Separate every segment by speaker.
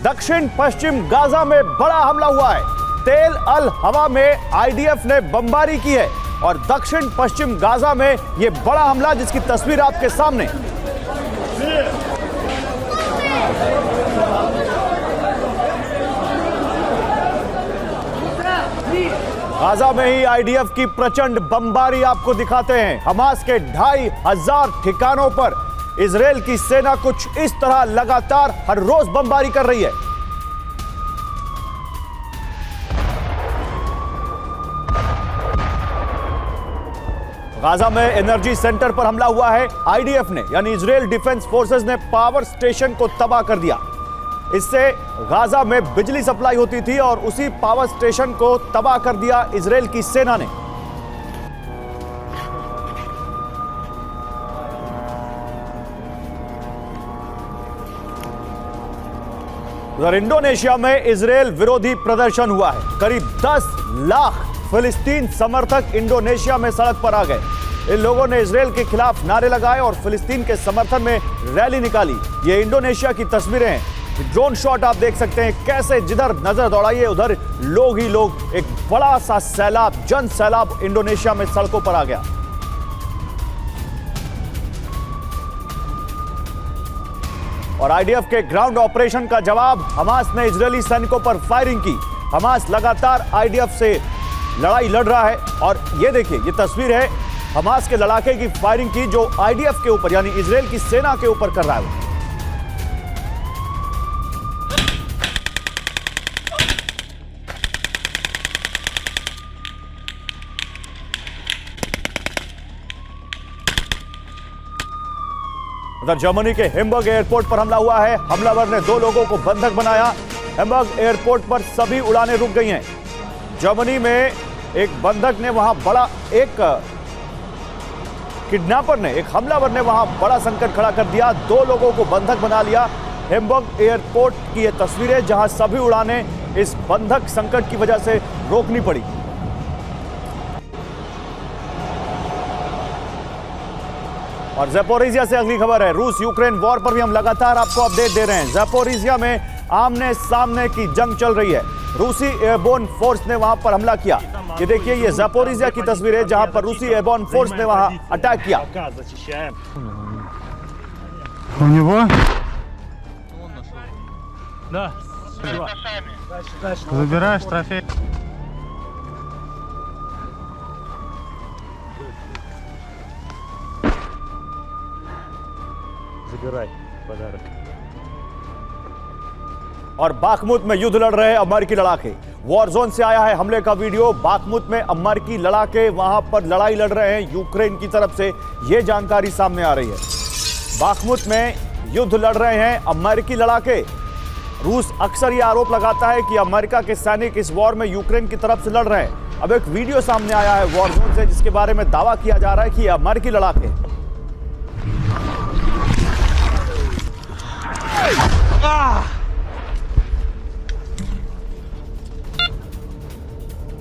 Speaker 1: दक्षिण पश्चिम गाजा में बड़ा हमला हुआ है। तेल अल हवा में आईडीएफ ने बमबारी की है और दक्षिण पश्चिम गाजा में यह बड़ा हमला, जिसकी तस्वीर आपके सामने। गाजा में ही आईडीएफ की प्रचंड बमबारी आपको दिखाते हैं। हमास के 2500 ठिकानों पर इजरायल की सेना कुछ इस तरह लगातार हर रोज बमबारी कर रही है। गाजा में एनर्जी सेंटर पर हमला हुआ है। आईडीएफ ने यानी इजरायल डिफेंस फोर्सेस ने पावर स्टेशन को तबाह कर दिया। इससे गाजा में बिजली सप्लाई होती थी और उसी पावर स्टेशन को तबाह कर दिया इजरायल की सेना ने। उधर इंडोनेशिया में इजरायल विरोधी प्रदर्शन हुआ है। करीब 10 लाख फिलिस्तीन समर्थक इंडोनेशिया में सड़क पर आ गए। इन लोगों ने इजरायल के खिलाफ नारे लगाए और फिलिस्तीन के समर्थन में रैली निकाली। ये इंडोनेशिया की तस्वीरें हैं। ड्रोन शॉट आप देख सकते हैं कैसे जिधर नजर दौड़ाइए उधर लोग ही लोग, एक बड़ा सा सैलाब, जन सैलाब इंडोनेशिया में सड़कों पर आ गया। और आईडीएफ के ग्राउंड ऑपरेशन का जवाब हमास ने इजरायली सैनिकों पर फायरिंग की। हमास लगातार आईडीएफ से लड़ाई लड़ रहा है और ये देखिए, ये तस्वीर है हमास के लड़ाके की फायरिंग की जो आईडीएफ के ऊपर यानी इजरायल की सेना के ऊपर कर रहा है। उधर जर्मनी के हैम्बर्ग एयरपोर्ट पर हमला हुआ है। हमलावर ने 2 लोगों को बंधक बनाया। हैम्बर्ग एयरपोर्ट पर सभी उड़ानें रुक गई हैं। जर्मनी में एक बंधक ने वहां बड़ा, एक किडनैपर ने, एक हमलावर ने वहां बड़ा संकट खड़ा कर दिया। 2 लोगों को बंधक बना लिया। हैम्बर्ग एयरपोर्ट की यह तस्वीरें जहां सभी उड़ानें इस बंधक संकट की वजह से रोकनी पड़ी। और ज़ैपोरिज़िया से अगली खबर है। रूस यूक्रेन वॉर पर भी हम लगातार आपको अपडेट दे रहे हैं। ज़ैपोरिज़िया में आमने सामने की जंग चल रही है। रूसी एयरबोर्न फोर्स ने वहां पर हमला किया। ये देखिए, ये ज़ैपोरिज़िया की तस्वीर है जहां पर रूसी एयरबोर्न फोर्स ने वहां अटैक किया। और बाखमुत में युद्ध लड़ रहे अमेरिकी लड़ाके। वॉर जोन से आया है हमले का वीडियो। बाखमुत में अमेरिकी लड़ाके वहां पर लड़ाई लड़ रहे हैं यूक्रेन की तरफ से, यह जानकारी सामने आ रही है। बाखमुत में युद्ध लड़ रहे हैं अमेरिकी लड़ाके। रूस अक्सर यह आरोप लगाता है कि अमेरिका के सैनिक इस वॉर में यूक्रेन की तरफ से लड़ रहे हैं। अब एक वीडियो सामने आया है वॉर जोन से जिसके बारे में दावा किया जा रहा है कि यह अमेरिकी लड़ाके।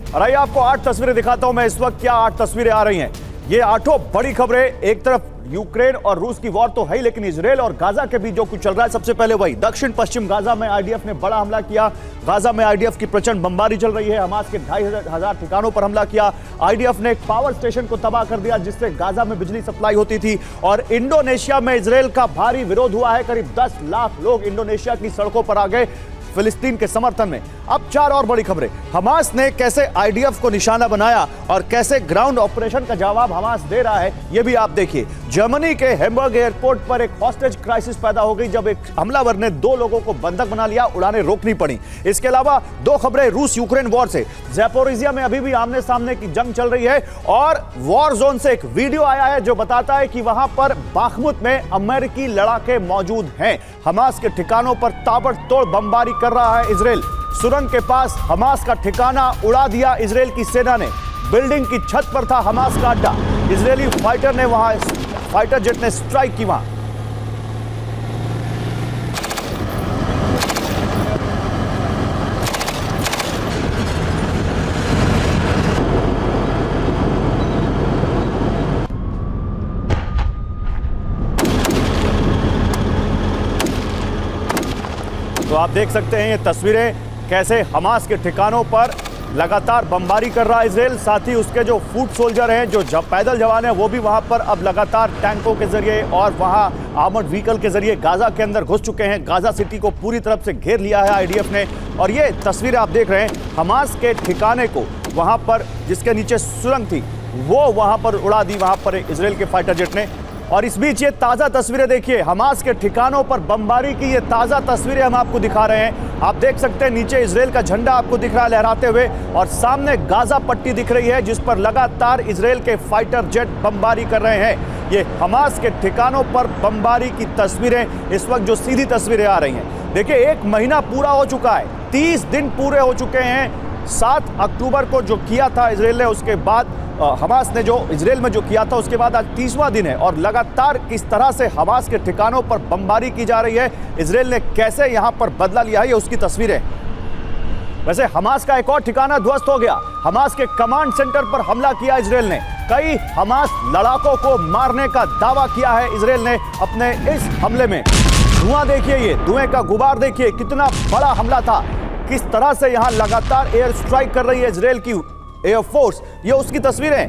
Speaker 1: और आइए आपको 8 तस्वीरें दिखाता हूं मैं इस वक्त। क्या 8 तस्वीरें आ रही हैं। ये 8 बड़ी खबरें। एक तरफ यूक्रेन और रूस की वॉर तो है, लेकिन इजरायल और गाजा के बीच जो कुछ चल रहा है, सबसे पहले वही दक्षिण पश्चिम गाजा में आईडीएफ ने बड़ा हमला किया। गाजा में आईडीएफ की प्रचंड बमबारी चल रही है। हमास के 2500 ठिकानों पर हमला किया। आईडीएफ ने एक पावर स्टेशन को तबाह कर दिया जिससे गाजा में बिजली सप्लाई होती थी। और इंडोनेशिया में इजरायल का भारी विरोध हुआ है। करीब 10 लाख लोग इंडोनेशिया की सड़कों पर आ गए फिलिस्तीन के समर्थन में। अब 4 और बड़ी खबरें। हमास ने कैसे आईडीएफ को निशाना बनाया और कैसे ग्राउंड ऑपरेशन का जवाब हमास दे रहा है, यह भी आप देखिए। जर्मनी के हैम्बर्ग एयरपोर्ट पर एक हॉस्टेज क्राइसिस पैदा हो गई जब एक हमलावर ने 2 लोगों को बंधक बना लिया। उड़ानें रोकनी पड़ी। इसके अलावा 2 खबरें रूस यूक्रेन वॉर से। ज़ैपोरिज़िया में अभी भी आमने सामने की जंग चल रही है और वॉर जोन से एक वीडियो आया है जो बताता है कि वहां पर बाखमुत में अमेरिकी लड़ाके मौजूद हैं। हमास के ठिकानों पर ताबड़तोड़ बमबारी कर रहा है इजरायल। सुरंग के पास हमास का ठिकाना उड़ा दिया इजरायल की सेना ने। बिल्डिंग की छत पर था हमास का अड्डा। इजरायली फाइटर जेट ने स्ट्राइक की वहां। तो तो आप देख सकते हैं ये तस्वीरें कैसे हमास के ठिकानों पर लगातार बमबारी कर रहा है इसराइल। साथ ही उसके जो फुट सोल्जर हैं, जो पैदल जवान हैं, वो भी वहां पर अब लगातार टैंकों के जरिए और वहां आर्मर्ड व्हीकल के जरिए गाजा के अंदर घुस चुके हैं। गाजा सिटी को पूरी तरफ से घेर लिया है आईडीएफ ने। और ये तस्वीरें आप देख रहे हैं हमास के ठिकाने को, वहां पर जिसके नीचे सुरंग थी वो वहां पर उड़ा दी वहां पर इसराइल के फाइटर जेट ने। और इस बीच ये ताज़ा तस्वीरें देखिए, हमास के ठिकानों पर बमबारी की ये ताज़ा तस्वीरें हम आपको दिखा रहे हैं। आप देख सकते हैं नीचे इसराइल का झंडा आपको दिख रहा है लहराते हुए, और सामने गाजा पट्टी दिख रही है जिस पर लगातार इसराइल के फाइटर जेट बमबारी कर रहे हैं। ये हमास के ठिकानों पर बमबारी की तस्वीरें इस वक्त जो सीधी तस्वीरें आ रही हैं। देखिए 1 महीना पूरा हो चुका है, 30 दिन पूरे हो चुके हैं। 7 अक्टूबर को जो किया था इसराइल ने, उसके बाद हमास ने जो इसराइल में जो किया था, उसके बाद आज 30वां दिन है और लगातार किस तरह से हमास के ठिकानों पर बमबारी की जा रही है, इसराइल ने कैसे यहां पर बदला लिया है, ये उसकी तस्वीरें। वैसे हमास का एक और ठिकाना ध्वस्त हो गया। हमास के कमांड सेंटर पर हमला किया इसराइल ने। कई हमास लड़ाकों को मारने का दावा किया है इसराइल ने अपने इस हमले में। धुआं देखिए, ये धुएं का गुबार देखिए, कितना बड़ा हमला था। किस तरह से यहां लगातार एयर स्ट्राइक कर रही है इसराइल की एयरफोर्स, ये उसकी तस्वीरें।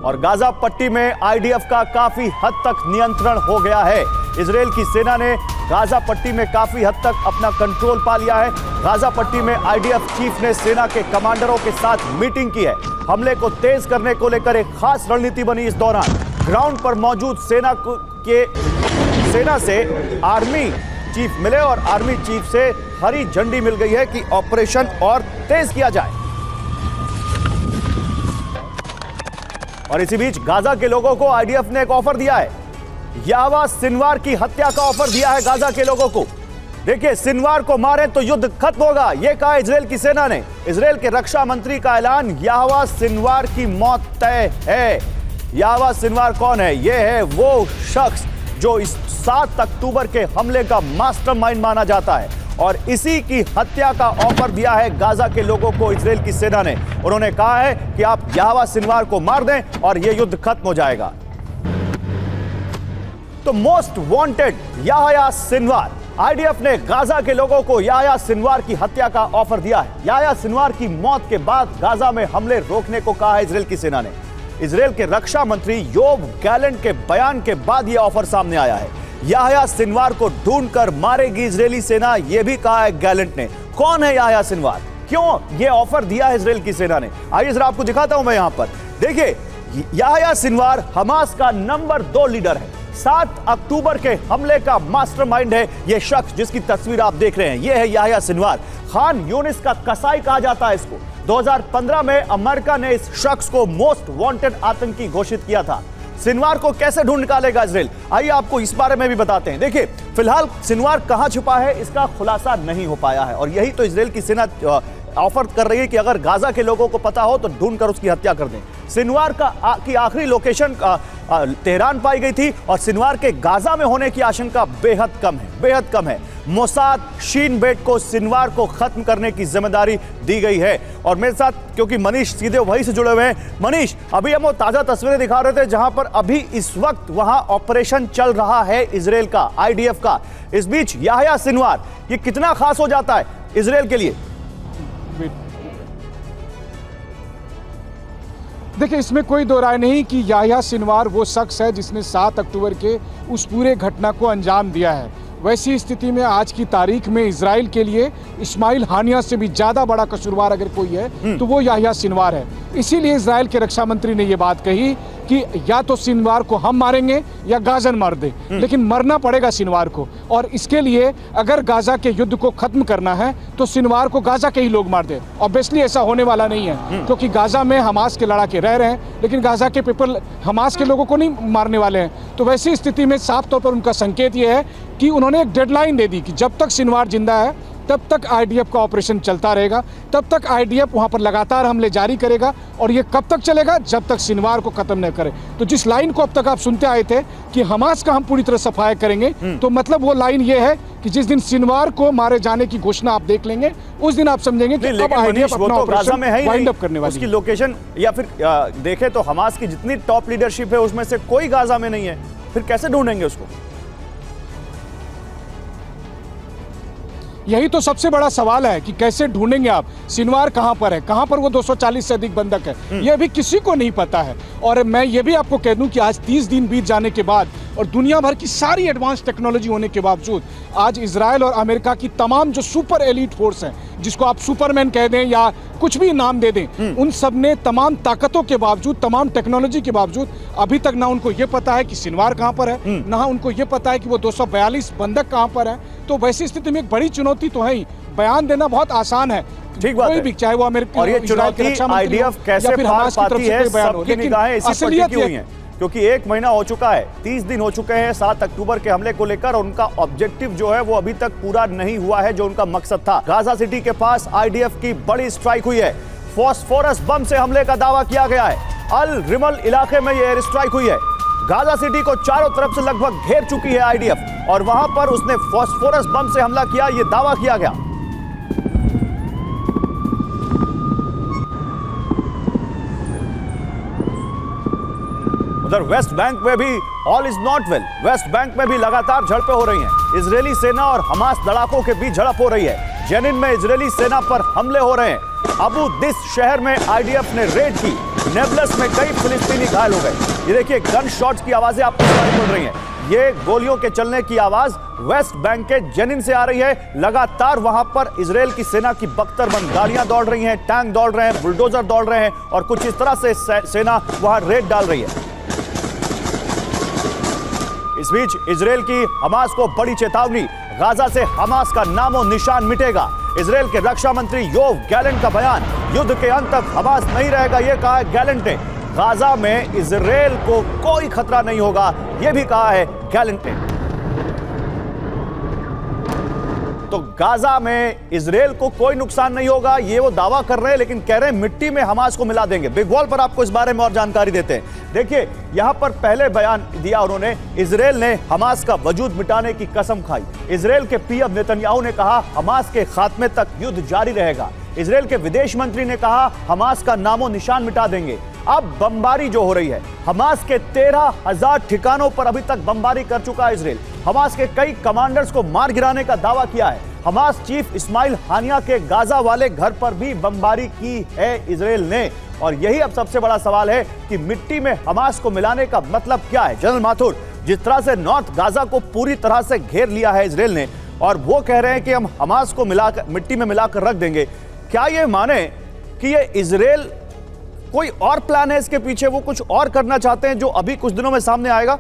Speaker 1: और गाजा पट्टी में आईडीएफ का काफी हद तक नियंत्रण हो गया है। इसराइल की सेना ने गाजा पट्टी में काफी हद तक अपना कंट्रोल पा लिया है। गाजा पट्टी में आईडीएफ चीफ ने सेना के कमांडरों के साथ मीटिंग की है। हमले को तेज करने को लेकर एक खास रणनीति बनी। इस दौरान ग्राउंड पर मौजूद सेना से आर्मी चीफ मिले और आर्मी चीफ से हरी झंडी मिल गई है कि ऑपरेशन और तेज किया जाए। और इसी बीच गाजा के लोगों को आईडीएफ ने एक ऑफर दिया है। याहवा सिनवार की हत्या का ऑफर दिया है गाजा के लोगों को। देखिए, सिनवार को मारें तो युद्ध खत्म होगा, यह कहा इजराइल की सेना ने। इजराइल के रक्षा मंत्री का ऐलान, याहवा सिनवार की मौत तय है। याहवा सिनवार कौन है? यह है वो शख्स जो इस 7 अक्टूबर के हमले का मास्टरमाइंड माना जाता है और इसी की हत्या का ऑफर दिया है गाजा के लोगों को इजराइल की सेना ने। उन्होंने कहा है कि आप याहवा सिनवार को मार दें और यह युद्ध खत्म हो जाएगा। तो most wanted Yahya Sinwar, IDF ने गाजा के लोगों को याह्या सिनवार की हत्या का ऑफर दिया है। याह्या सिनवार की मौत के बाद गाजा में हमले रोकने को कहा है इजराइल की सेना ने। इजराइल के रक्षा मंत्री योव गैलेंट के बयान के बाद यह ऑफर सामने आया है। याह्या सिनवार को ढूंढकर मारेगी इजरायली सेना, यह भी कहा है गैलेंट ने। कौन है याह्या सिनवार? क्यों यह ऑफर दिया है इजराइल की सेना ने? आइए जरा आपको दिखाता हूं मैं यहां पर। देखिए, याह्या सिनवार हमास का नंबर 2 लीडर है। 7 अक्टूबर के हमले का मास्टरमाइंड है यह शख्स जिसकी तस्वीर आप देख रहे हैं। यह है याह्या सिनवार। खान यूनिस का कसाई कहा जाता है इसको। 2015 में अमेरिका ने इस शख्स को मोस्ट वांटेड आतंकी घोषित किया था। सिनवार को कैसे ढूंढ निकालेगा इजराइल, आइए आपको इस बारे में भी बताते हैं। देखिए, फिलहाल सिनवार कहां छुपा है इसका खुलासा नहीं हो पाया है और यही तो इजराइल की सेना ऑफर कर रही है कि अगर गाजा के लोगों को पता हो तो ढूंढकर उसकी हत्या कर दें। सिनवार की आखिरी लोकेशन तेहरान पाई गई थी और सिनवार के गाजा में होने की आशंका बेहद कम है। मोसाद शीन बेट को सिनवार को खत्म करने की जिम्मेदारी दी गई है। और मेरे साथ क्योंकि मनीष सीधे वहीं से जुड़े हुए हैं। मनीष, अभी हम वो ताजा तस्वीरें दिखा रहे थे जहां पर अभी इस वक्त वहां ऑपरेशन चल रहा है इजराइल का, आईडीएफ का। इस बीच याह्या सिनवार ये कितना खास हो जाता है इजराइल के लिए?
Speaker 2: देखिए, इसमें कोई दो राय नहीं कि याह्या सिनवार वो शख्स है जिसने 7 अक्टूबर के उस पूरे घटना को अंजाम दिया है। वैसी स्थिति में आज की तारीख में इजराइल के लिए इस्माइल हानिया से भी ज़्यादा बड़ा कसूरवार अगर कोई है तो वो याह्या सिनवार है। इसीलिए इजराइल के रक्षा मंत्री ने ये बात कही कि या तो सिनवार को हम मारेंगे या गाजन मार दे, लेकिन मरना पड़ेगा सिनवार को। और इसके लिए अगर गाजा के युद्ध को खत्म करना है तो सिनवार को गाजा के ही लोग मार दे। ऑब्वियसली ऐसा होने वाला नहीं है क्योंकि गाजा में हमास के लड़ाके रह रहे हैं, लेकिन गाजा के पीपल हमास के लोगों को नहीं मारने वाले हैं। तो वैसी स्थिति में साफ तौर पर उनका संकेत ये है कि उन्होंने एक डेडलाइन दे दी कि जब तक सिनवार जिंदा है तब तक आईडीएफ का ऑपरेशन चलता रहेगा, तब तक आईडीएफ वहां पर लगातार हमले जारी करेगा। और ये कब तक चलेगा? जब तक सिनवार को खत्म न करे। तो जिस लाइन को अब तक आप सुनते आए थे कि हमास का हम पूरी तरह सफाया करेंगे, तो मतलब वो लाइन ये है कि जिस दिन सिनवार को मारे जाने की घोषणा आप देख लेंगे, उस दिन आप समझेंगे कि अब आईडीएफ अपना ऑपरेशन वाइंड अप करने वाली है।
Speaker 1: उसकी लोकेशन या फिर देखें तो हमास की जितनी टॉप लीडरशिप है उसमें से कोई गाजा में नहीं है, फिर कैसे ढूंढेंगे उसको?
Speaker 2: यही तो सबसे बड़ा सवाल है कि कैसे ढूंढेंगे आप सिनवार कहां पर है, कहां पर वो 240 से अधिक बंधक है, ये भी किसी को नहीं पता है। और मैं ये भी आपको कह दूं कि आज 30 दिन बीत जाने के बाद और दुनिया भर की सारी एडवांस टेक्नोलॉजी होने के बावजूद आज इजराइल और अमेरिका की तमाम जो सुपर एलीट फोर्स हैं, जिसको आप सुपरमैन कह दें या कुछ भी नाम दे दें, उन सब ने तमाम ताकतों के बावजूद, तमाम टेक्नोलॉजी के बावजूद अभी तक ना उनको ये पता है कि सिनवार कहां पर है, ना उनको ये पता है कि वो 242 बंधक कहां पर है। तो वैसी स्थिति में एक बड़ी चुनौती तो है ही, बयान देना बहुत आसान है,
Speaker 1: ठीक बात है,
Speaker 2: भी चाहे वो अमेरिका
Speaker 1: और ये चुनौती आईडीएफ कैसे पार पाती है, सबकी निगाहें इसी पर टिकी हुई हैं, क्योंकि 1 महीना हो चुका है, 30 दिन हो चुके हैं 7 अक्टूबर के हमले को लेकर, और उनका ऑब्जेक्टिव जो है वो अभी तक पूरा नहीं हुआ है जो उनका मकसद था। गाजा सिटी के पास आईडीएफ की बड़ी स्ट्राइक हुई है, फॉस्फोरस बम से हमले का दावा किया गया है। अल रिमल इलाके में यह एयर स्ट्राइक हुई है। गाजा सिटी को चारों तरफ से लगभग घेर चुकी है आईडीएफ, और वहां पर उसने फॉस्फोरस बम से हमला किया, यह दावा किया गया। उधर वेस्ट बैंक में भी all is not well. West Bank में भी लगातार झड़पें हो रही हैं। इजरायली सेना और हमास लड़ाकों के बीच झड़प हो रही है। जेनिन में इजरायली सेना पर हमले हो रहे हैं। अबू दिस शहर में आईडीएफ ने रेड की। नेबलस में कई फिलिस्तीनी घायल हो गए। ये देखिए, गन शॉट्स की आवाजें आपको सुनाई पड़ रही हैं। ये गोलियों के चलने की आवाज वेस्ट बैंक के जेनिन से आ रही है। लगातार वहां पर इजरायल की सेना की बख्तरबंद गाड़ियां दौड़ रही हैं, टैंक दौड़ रहे हैं, बुलडोजर दौड़ रहे हैं, और कुछ इस तरह से सेना वहां रेड डाल रही है। इस बीच इजरायल की हमास को बड़ी चेतावनी, गाजा से हमास का नामो निशान मिटेगा। इजरायल के रक्षा मंत्री योव गैलेंट का बयान, युद्ध के अंत तक हमास नहीं रहेगा, यह कहा है गैलेंट ने। गाजा में इजरायल को कोई खतरा नहीं होगा, यह भी कहा है गैलेंट ने। तो गाजा में इजरायल को कोई नुकसान नहीं होगा, ये वो दावा कर रहे हैं, लेकिन कह रहे हैं मिट्टी में हमास को मिला देंगे। बिग वॉल पर आपको इस बारे में और जानकारी देते हैं। देखिए, यहां पर पहले बयान दिया उन्होंने, इजरायल ने हमास का वजूद मिटाने की कसम खाई। इजरायल के पीएम नेतन्याहू ने कहा हमास के खात्मे तक युद्ध जारी रहेगा। इजरायल के विदेश मंत्री ने कहा हमास का नामो निशान मिटा देंगे। अब बमबारी जो हो रही है, हमास के 13,000 ठिकानों पर अभी तक बमबारी कर चुका है इजरायल। हमास के कई कमांडर्स को मार गिराने का दावा किया है। हमास चीफ इस्माइल हानिया के गाजा वाले घर पर भी बमबारी की है इजरायल ने। और यही अब सबसे बड़ा सवाल है कि मिट्टी में हमास को मिलाने का मतलब क्या है। जनरल माथुर, जिस तरह से नॉर्थ गाजा को पूरी तरह से घेर लिया है इजरायल ने, और वो कह रहे हैं कि हम हमास को मिलाकर मिट्टी में मिलाकर रख देंगे, क्या ये माने कि ये इजरायल कोई और प्लान है इसके पीछे, वो कुछ और करना चाहते हैं जो अभी कुछ दिनों में सामने आएगा?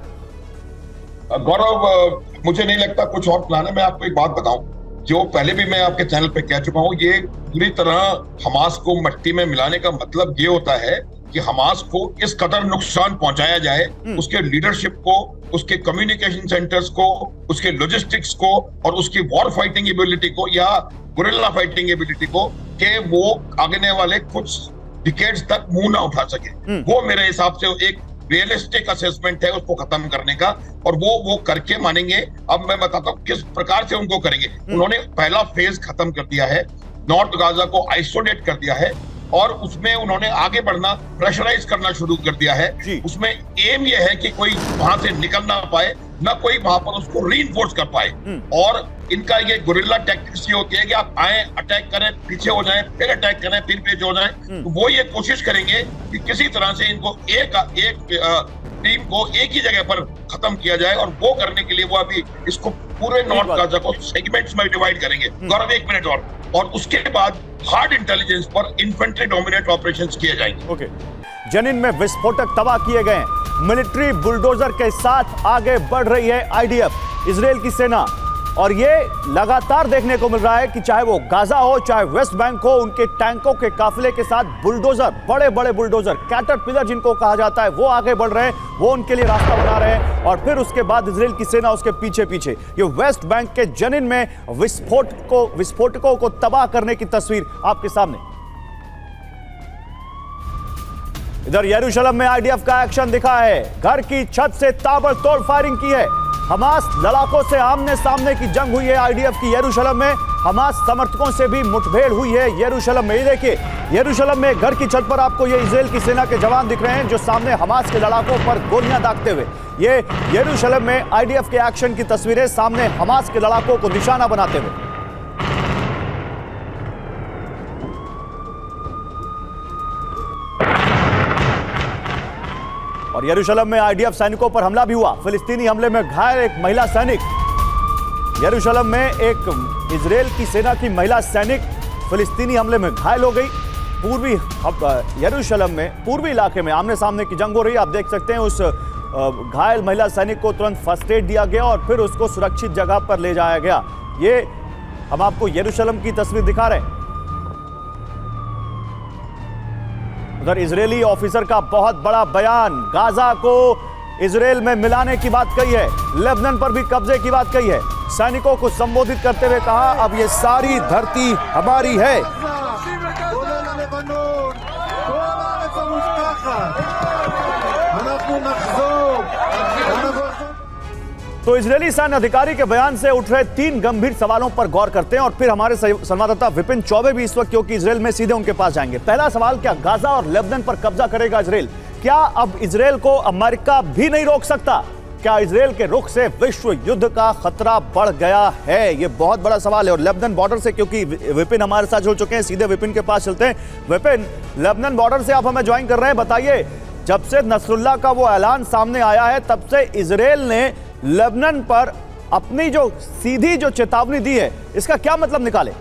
Speaker 3: गौरव, मुझे नहीं लगता कुछ और प्लान है। मैं आपको एक बात बताऊं, जो पहले भी मैं आपके चैनल पे कह चुका हूं, ये पूरी तरह हमास को मिट्टी में मिलाने का मतलब ये होता है कि हमास को इस कदर नुकसान पहुंचाया जाए, उसके लीडरशिप को, उसके कम्युनिकेशन सेंटर्स को, उसके लॉजिस्टिक्स को, और उसकी वॉर फाइटिंग एबिलिटी को या गुरिल्ला फाइटिंग एबिलिटी को, कि वो आगे वाले कुछ डिकेड्स तक मुंह ना उठा सके। वो मेरे हिसाब से एक रियलिस्टिक असेसमेंट है उसको खत्म करने का, और वो करके मानेंगे। अब मैं बताता हूँ किस प्रकार से उनको करेंगे। उन्होंने पहला फेज खत्म कर दिया है, नॉर्थ गाजा को आइसोलेट कर दिया है, और उसमें उन्होंने आगे बढ़ना, प्रेशराइज करना शुरू कर दिया है। उसमें एम ये है कि कोई वहां से निकल ना पाए, ना कोई वहां पर उसको रीइंफोर्स कर पाए। और इनका ये गुरिल्ला टैक्टिक्स ये होती है कि आप आए, अटैक करें, पीछे हो जाएं, फिर अटैक करें, फिर पीछे हो जाएं। तो वो ये कोशिश करेंगे कि किसी तरह से इनको एक टीम को एक ही जगह पर खत्म किया जाए, और वो करने के लिए वो अभी इसको पूरे नॉर्थ गाजा को सेगमेंट्स में डिवाइड करेंगे। गौरव, 1 मिनट और उसके बाद हार्ड इंटेलिजेंस पर इन्फेंट्री डोमिनेट ऑपरेशंस किए जाएंगे।
Speaker 1: ओके। जेनिन में विस्फोटक तबाह किए गए। मिलिट्री बुलडोजर के साथ आगे बढ़ रही है आईडीएफ। इजरायल की सेना और ये लगातार देखने को मिल रहा है कि चाहे वो गाजा हो चाहे वेस्ट बैंक हो, उनके टैंकों के काफिले के साथ बुलडोजर, बड़े बड़े बुलडोजर, कैटरपिलर जिनको कहा जाता है, वो आगे बढ़ रहे हैं, वो उनके लिए रास्ता बना रहे हैं। और फिर उसके बाद इजराइल की सेना उसके पीछे पीछे। ये वेस्ट बैंक के जनिन में विस्फोटकों को तबाह करने की तस्वीर आपके सामने। इधर यरूशलेम में आईडीएफ का एक्शन दिखा है। घर की छत से ताबड़तोड़ फायरिंग की है। हमास लड़ाकों से आमने सामने की जंग हुई है। आईडीएफ की यरूशलेम में हमास समर्थकों से भी मुठभेड़ हुई है यरूशलेम में। ये देखिए, यरूशलेम में घर की छत पर आपको ये इजराइल की सेना के जवान दिख रहे हैं जो सामने हमास के लड़ाकों पर गोलियां दागते हुए। ये यरूशलेम में आईडीएफ के एक्शन की तस्वीरें, सामने हमास के लड़ाकों को निशाना बनाते हुए। और यरूशलेम में आईडीएफ सैनिकों पर हमला भी हुआ। फिलिस्तीनी हमले में घायल एक महिला सैनिक। यरूशलेम में एक इजराइल की सेना की महिला सैनिक फिलिस्तीनी हमले में घायल हो गई। पूर्वी यरूशलेम में पूर्वी इलाके में आमने सामने की जंग हो रही है। आप देख सकते हैं उस घायल महिला सैनिक को तुरंत फर्स्ट एड दिया गया और फिर उसको सुरक्षित जगह पर ले जाया गया। ये हम आपको यरूशलेम की तस्वीर दिखा रहे हैं। उधर इजरायली ऑफिसर का बहुत बड़ा बयान, गाजा को इजराइल में मिलाने की बात कही है, लेबनान पर भी कब्जे की बात कही है। सैनिकों को संबोधित करते हुए कहा, अब ये सारी धरती हमारी है। तो इजरायली सैन्य अधिकारी के बयान से उठ रहे 3 गंभीर सवालों पर गौर करते हैं और फिर हमारे संवाददाता विपिन चौबे भी इस वक्त क्योंकि इजराइल में सीधे उनके पास जाएंगे। पहला सवाल, क्या गाजा और लेबनान पर कब्जा करेगा इजराइल? क्या अब इजराइल को अमेरिका भी नहीं रोक सकता? क्या इजराइल के रुख से विश्व युद्ध का खतरा बढ़ गया है? ये बहुत बड़ा सवाल है। और लेबनान बॉर्डर से, क्योंकि विपिन हमारे साथ जुड़ चुके हैं, सीधे विपिन के पास चलते हैं। विपिन, लेबनान बॉर्डर से आप हमें ज्वाइन कर रहे हैं, बताइए, जब से नसरुल्लाह का वो ऐलान सामने आया है तब से इजराइल ने लेबनान पर अपनी जो सीधी जो चेतावनी दी है, इसका क्या मतलब निकाले?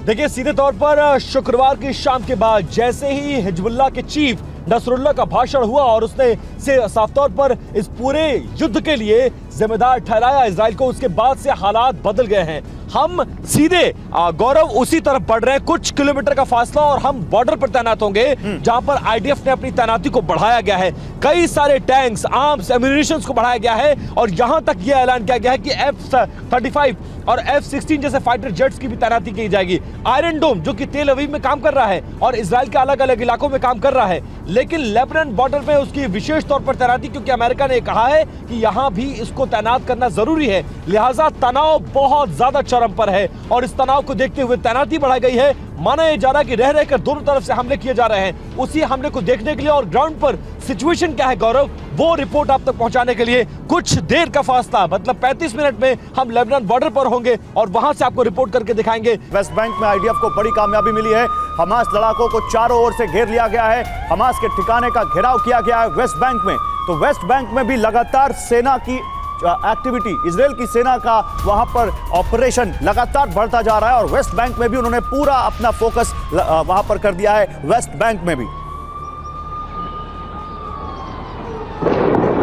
Speaker 4: देखिए, सीधे तौर पर शुक्रवार की शाम के बाद जैसे ही हिजबुल्लाह के चीफ नसरुल्लाह का भाषण हुआ और उसने साफ तौर पर इस पूरे युद्ध के लिए जिम्मेदार ठहराया इजराइल को, उसके बाद से हालात बदल गए हैं। हम सीधे गौरव उसी तरफ बढ़ रहे हैं, कुछ किलोमीटर का फासला और हम बॉर्डर पर तैनात होंगे जहां पर आईडीएफ ने अपनी तैनाती को बढ़ाया गया है। कई सारे टैंक्स, आर्म्स, एम्यूनिशंस को बढ़ाया गया है और यहां तक यह ऐलान किया गया है कि F-35 और F-16 जैसे फाइटर जेट्स की भी तैनाती की जाएगी। आयरन डोम जो कि तेल अवीव में काम कर रहा है और इजराइल के अलग अलग इलाकों में काम कर रहा है, लेकिन लेबनान बॉर्डर में उसकी विशेष तौर पर तैनाती, क्योंकि अमेरिका ने कहा है कि यहां भी इसको तैनात करना जरूरी है। लिहाजा तनाव बहुत ज्यादा चरम पर है और इस तनाव को देखते हुए तैनाती बढ़ाई गई है। माना यह जा रहा है कि रह रहकर दोनों तरफ से हमले किए जा रहे हैं। उसी हमले को देखने के लिए और ग्राउंड पर सिचुएशन क्या है गौरव, वो रिपोर्ट आप तक पहुंचाने के लिए कुछ देर का फासला, मतलब 35 मिनट में हम लेबनान बॉर्डर पर होंगे और वहां से आपको रिपोर्ट करके दिखाएंगे।
Speaker 1: वेस्ट बैंक में आईडीएफ को बड़ी कामयाबी मिली है। हमास लड़ाकों को चारों ओर से घेर लिया गया है। हमास के ठिकाने का घेराव किया गया है वेस्ट बैंक में। तो वेस्ट बैंक में भी लगातार सेना की एक्टिविटी, इजराइल की सेना का वहां पर ऑपरेशन लगातार बढ़ता जा रहा है और वेस्ट बैंक में भी उन्होंने पूरा अपना फोकस वहां पर कर दिया है। वेस्ट बैंक में भी,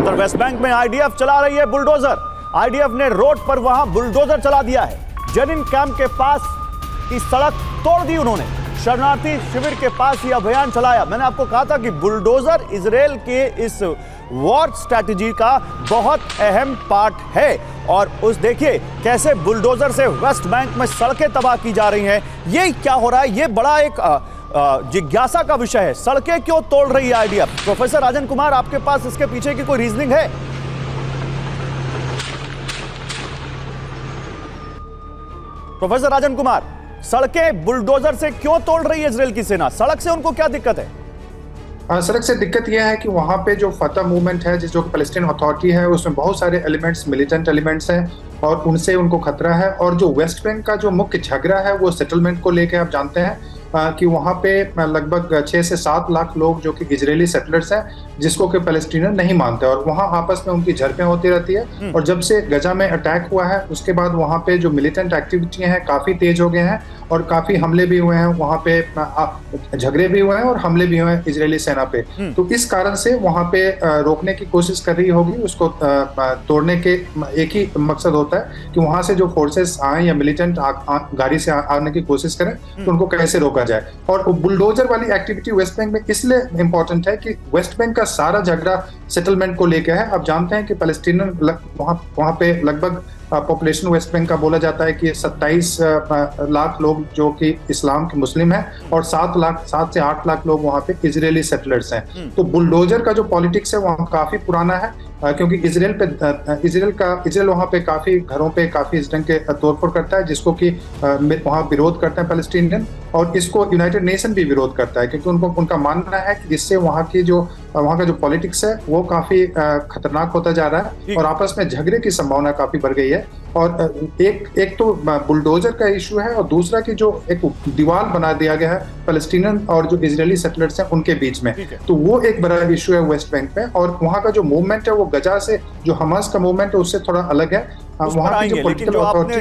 Speaker 1: उधर वेस्ट बैंक में आईडीएफ चला रही है बुलडोजर। आईडीएफ ने रोड पर वहां बुलडोजर चला दिया है। जनिन कैंप के पास की सड़क तोड़ दी उन्होंने। शरणार्थी शिविर के पास ये अभियान चलाया। मैंने आपको कहा था कि बुलडोजर इजराइल के इस वॉर स्ट्रैटेजी का बहुत अहम पार्ट है और उस देखिए कैसे बुलडोजर से वेस्ट बैंक में सड़कें तबाह की जा रही हैं। ये क्या हो रहा है, ये बड़ा एक जिज्ञासा का विषय है। सड़कें क्यों तोड़ रही है आईडीएफ? प्रोफेसर राजन कुमार, आपके पास इसके पीछे की कोई रीजनिंग है? प्रोफेसर राजन कुमार, सड़कें बुलडोजर से क्यों तोड़ रही है इजराइल की सेना? सड़क से उनको क्या दिक्कत है?
Speaker 5: सड़क से दिक्कत यह है कि वहाँ पे जो फतह मूवमेंट है, जो पैलेस्टीन अथॉरिटी है, उसमें बहुत सारे एलिमेंट्स, मिलिटेंट एलिमेंट्स हैं और उनसे उनको खतरा है। और जो वेस्ट बैंक का जो मुख्य झगड़ा है वो सेटलमेंट को लेकर, आप जानते हैं कि वहाँ पे लगभग 6 से 7 लाख लोग जो कि इजरायली सेटलर्स हैं, जिसको कि पैलेस्टीनियन नहीं मानते, और वहाँ आपस में उनकी झड़पें होती रहती है। और जब से गजा में अटैक हुआ है उसके बाद वहाँ पे जो मिलिटेंट एक्टिविटियाँ हैं काफ़ी तेज हो गए हैं, और काफ़ी हमले भी हुए हैं वहाँ पे, झगड़े भी हुए हैं और हमले भी हुए हैं इजरायली सेना पे। तो इस कारण से वहाँ पे रोकने की कोशिश कर रही होगी, उसको तोड़ने के एक ही मकसद होता है कि वहाँ से जो फोर्सेस आए या मिलिटेंट गाड़ी से आने की कोशिश करें तो उनको कैसे रोका जाए। और बुलडोजर वाली एक्टिविटी वेस्ट बैंक में इसलिए इंपॉर्टेंट है कि वेस्ट बैंक का सारा झगड़ा सेटलमेंट को लेकर है। आप जानते हैं कि पैलेस्टीनियन वहाँ पे लगभग पॉपुलेशन वेस्ट बैंक का बोला जाता है कि 27 लाख लोग जो कि इस्लाम के मुस्लिम हैं, और 7 से 8 लाख लोग वहाँ पे इजरायली सेटलर्स हैं। तो बुलडोजर का जो पॉलिटिक्स है वहाँ काफी पुराना है, क्योंकि इजराइल वहाँ पे काफी घरों पे काफी इस ढंग के तोड़फोड़ करता है, जिसको कि वहाँ विरोध करते हैं पैलेस्टीनियन, और इसको यूनाइटेड नेशन भी विरोध करता है, क्योंकि उनका मानना है कि इससे वहाँ का जो पॉलिटिक्स है वो काफी खतरनाक होता जा रहा है, और आपस में झगड़े की संभावना काफी बढ़ गई है। और एक तो बुलडोजर का इशू है, और दूसरा कि जो एक दीवार बना दिया गया है पैलेस्टीनियन और जो इजरायली सेटलर्स हैं उनके बीच में, तो वो एक बड़ा इशू है वेस्ट बैंक में। और वहाँ का जो मूवमेंट है वो गजा से जो हमास का मूवमेंट है उससे थोड़ा अलग है।
Speaker 1: वहाँ की जो लेकिन जो आपने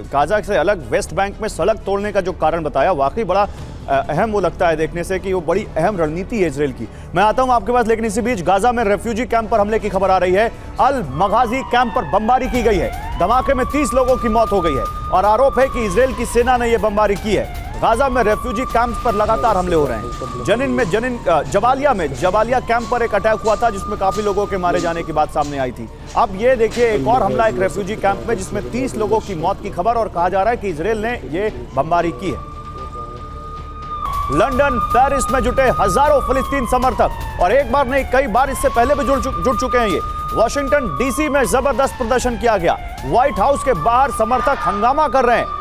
Speaker 1: गाजा से अलग वेस्ट बैंक में सड़क तोड़ने का जो कारण बताया, वाकई बड़ा अहम वो लगता है देखने से कि वो बड़ी अहम रणनीति है इजराइल की। मैं आता हूं आपके पास, लेकिन इसी बीच गाजा में रेफ्यूजी कैंप पर हमले की खबर आ रही है। अल मगाजी कैंप पर बमबारी की गई है। धमाके में 30 लोगों की मौत हो गई है और आरोप है कि इजराइल की सेना ने यह बमबारी की है। गाजा में रेफ्यूजी कैंप पर लगातार हमले हो रहे हैं। जबालिया कैंप पर एक अटैक हुआ था जिसमें काफी लोगों के मारे जाने की बात सामने आई थी। अब ये देखिए एक और हमला एक रेफ्यूजी कैंप में, जिसमें 30 लोगों की मौत की खबर, और कहा जा रहा है कि इजराइल ने ये बमबारी की है। लंदन, पेरिस में जुटे हजारों फिलिस्तीन समर्थक, और एक बार नहीं कई बार इससे पहले भी जुट चुके हैं ये। वॉशिंगटन डीसी में जबरदस्त प्रदर्शन किया गया। व्हाइट हाउस के बाहर समर्थक हंगामा कर रहे हैं।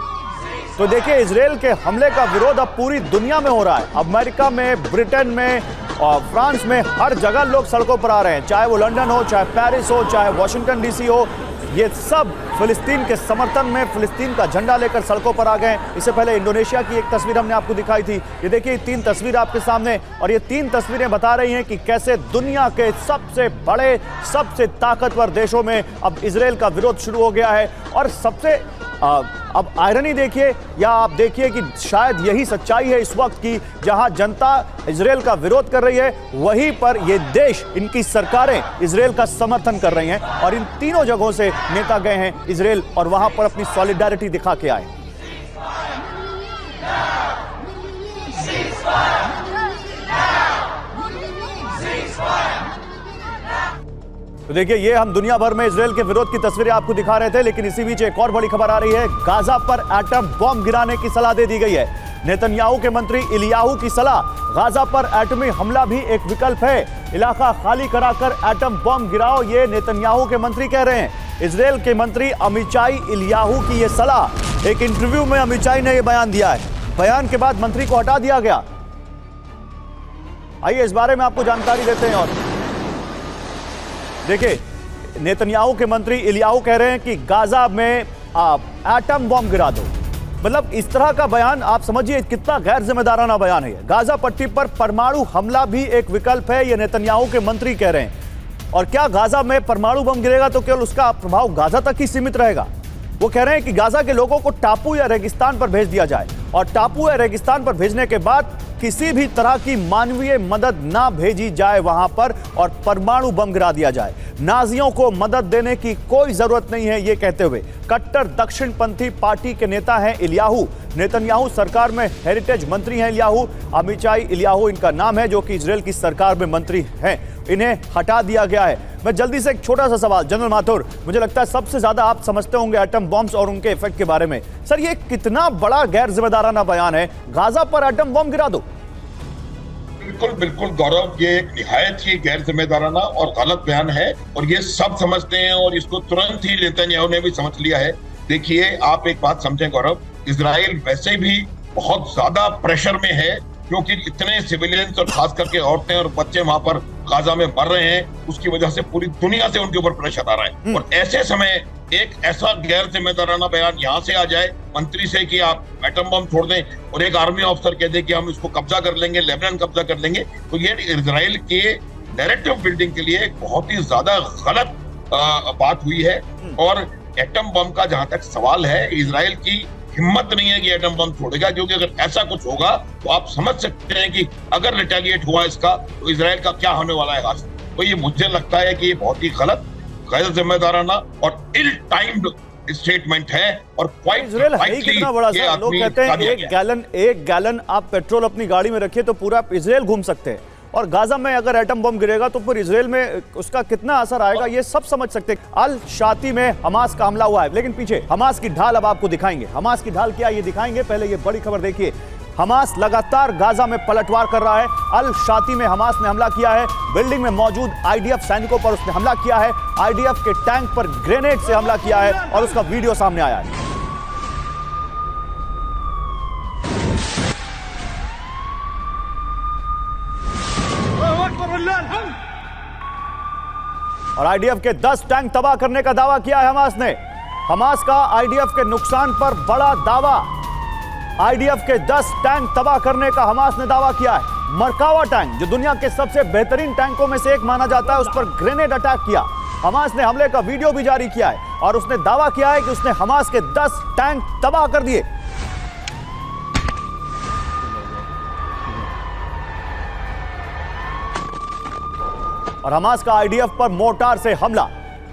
Speaker 1: तो देखिए इजराइल के हमले का विरोध अब पूरी दुनिया में हो रहा है। अमेरिका में, ब्रिटेन में और फ्रांस में हर जगह लोग सड़कों पर आ रहे हैं, चाहे वो लंदन हो, चाहे पेरिस हो, चाहे वॉशिंगटन डीसी हो। ये सब फिलिस्तीन के समर्थन में फिलिस्तीन का झंडा लेकर सड़कों पर आ गए। इससे पहले इंडोनेशिया की एक तस्वीर हमने आपको दिखाई थी। ये देखिए 3 तस्वीर आपके सामने, और ये 3 तस्वीरें बता रही हैं कि कैसे दुनिया के सबसे बड़े, सबसे ताकतवर देशों में अब इजराइल का विरोध शुरू हो गया है। और सबसे अब आयरनी देखिए, या आप देखिए कि शायद यही सच्चाई है इस वक्त की, जहां जनता इजराइल का विरोध कर रही है, वहीं पर ये देश, इनकी सरकारें इजराइल का समर्थन कर रही हैं। और इन तीनों जगहों से नेता गए हैं इजराइल और वहां पर अपनी सॉलिडारिटी दिखा के आए। तो देखिए ये हम दुनिया भर में इजराइल के विरोध की तस्वीरें आपको दिखा रहे थे, लेकिन इसी बीच एक और बड़ी खबर आ रही है। गाजा पर एटम बॉम्ब गिराने की सलाह दे दी गई है। नेतन्याहू के मंत्री इलियाहू की सलाह, गाजा पर एटमी हमला भी एक विकल्प है, इलाका खाली कराकर एटम बॉम्ब गिराओ, ये नेतन्याहू के मंत्री कह रहे हैं। इजराइल के मंत्री अमिचाई इलियाहू की यह सलाह, एक इंटरव्यू में अमिचाई ने यह बयान दिया है। बयान के बाद मंत्री को हटा दिया गया। आइए इस बारे में आपको जानकारी देते हैं। और देखिए नेतन्याहू के मंत्री इलियाहू कह रहे हैं कि गाजा में आप एटम बॉम्ब गिरा दो। मतलब इस तरह का बयान आप समझिए कितना गैर जिम्मेदाराना बयान है। गाजा पट्टी पर परमाणु हमला भी एक विकल्प है, ये नेतन्याहू के मंत्री कह रहे हैं। और क्या गाजा में परमाणु बम गिरेगा तो केवल उसका प्रभाव गाजा तक ही सीमित रहेगा? वो कह रहे हैं कि गाजा के लोगों को टापू या रेगिस्तान पर भेज दिया जाए, और टापू या रेगिस्तान पर भेजने के बाद किसी भी तरह की मानवीय मदद ना भेजी जाए वहां पर, और परमाणु बम गिरा दिया जाए। नाजियों को मदद देने की कोई जरूरत नहीं है, ये कहते हुए कट्टर दक्षिणपंथी पार्टी के नेता हैं इलियाहू। नेतन्याहू सरकार में हेरिटेज मंत्री हैं इलियाहू, अमिचाई इलियाहू इनका नाम है, जो कि इजराइल की सरकार में मंत्री हैं। इन्हें हटा दिया गया है। मैं जल्दी से एक छोटा सा सवाल, जनरल माथुर, मुझे लगता है सबसे ज्यादा आप समझते होंगे एटम बॉम्ब्स और उनके इफेक्ट के बारे में। सर ये कितना बड़ा गैर जिम्मेदाराना बयान है, गाजा पर एटम बॉम्ब गिरा दो।
Speaker 3: बिल्कुल बिल्कुल गौरव, ये एक निहायत ही गैर जिम्मेदाराना और गलत बयान है, और ये सब समझते हैं, और इसको तुरंत ही नेतन्याहू ने भी समझ लिया है। देखिए आप एक बात समझें गौरव, इजराइल वैसे भी बहुत ज्यादा प्रेशर में है, क्योंकि इतने सिविलियंस और खास करके औरतें और बच्चे वहां पर गाजा में मर रहे हैं, उसकी वजह से पूरी दुनिया से उनके ऊपर प्रेशर आ रहा है। और ऐसे समय एक ऐसा गैर जिम्मेदाराना बयान यहाँ से आ जाए मंत्री से कि आप एटम बम छोड़ दें, और एक आर्मी ऑफिसर कह दे कि हम इसको कब्जा कर लेंगे, लेबनान कब्जा कर लेंगे, तो ये इजराइल के नैरेटिव बिल्डिंग के लिए एक बहुत ही ज्यादा गलत बात हुई है। और एटम बम का जहां तक सवाल है, इजराइल की हिम्मत नहीं है कि एटम बम छोड़ेगा, क्योंकि अगर ऐसा कुछ होगा तो आप समझ सकते हैं कि अगर रिटेलिएट हुआ इसका तो इजराइल का क्या होने वाला है। तो ये मुझे लगता है कि ये बहुत ही गलत, गैर जिम्मेदाराना और इल टाइम्ड स्टेटमेंट है। और क्वाइट
Speaker 1: इजराइल है ही कितना बड़ा सा, लोग कहते हैं एक गैलन आप पेट्रोल अपनी गाड़ी में रखिए तो पूरा इजराइल घूम सकते हैं, और गाजा में अगर एटम बम गिरेगा तो फिर इजराइल में उसका कितना असर आएगा ये सब समझ सकते हैं। अल शाती में हमास का हमला हुआ है, लेकिन पीछे हमास की ढाल अब आपको दिखाएंगे। हमास की ढाल क्या ये दिखाएंगे, पहले ये बड़ी खबर देखिए। हमास लगातार गाजा में पलटवार कर रहा है। अल शाती में हमास ने हमला किया है, बिल्डिंग में मौजूद आईडीएफ सैनिकों पर उसने हमला किया है, आईडीएफ के टैंक पर ग्रेनेड से हमला किया है, और उसका वीडियो सामने आया है। और आईडीएफ के 10 टैंक तबाह करने का दावा किया है हमास ने। हमास का आईडीएफ के नुकसान पर बड़ा दावा। आईडीएफ के 10 टैंक तबाह करने का हमास ने दावा किया है। मरकावा टैंक, जो दुनिया के सबसे बेहतरीन टैंकों में से एक माना जाता है, उस पर ग्रेनेड अटैक किया। हमास ने हमले का वीडियो भी जारी किया है, और उसने दावा किया है कि उसने हमास के 10 टैंक तबाह कर दिए। और हमास का आईडीएफ पर मोर्टार से हमला,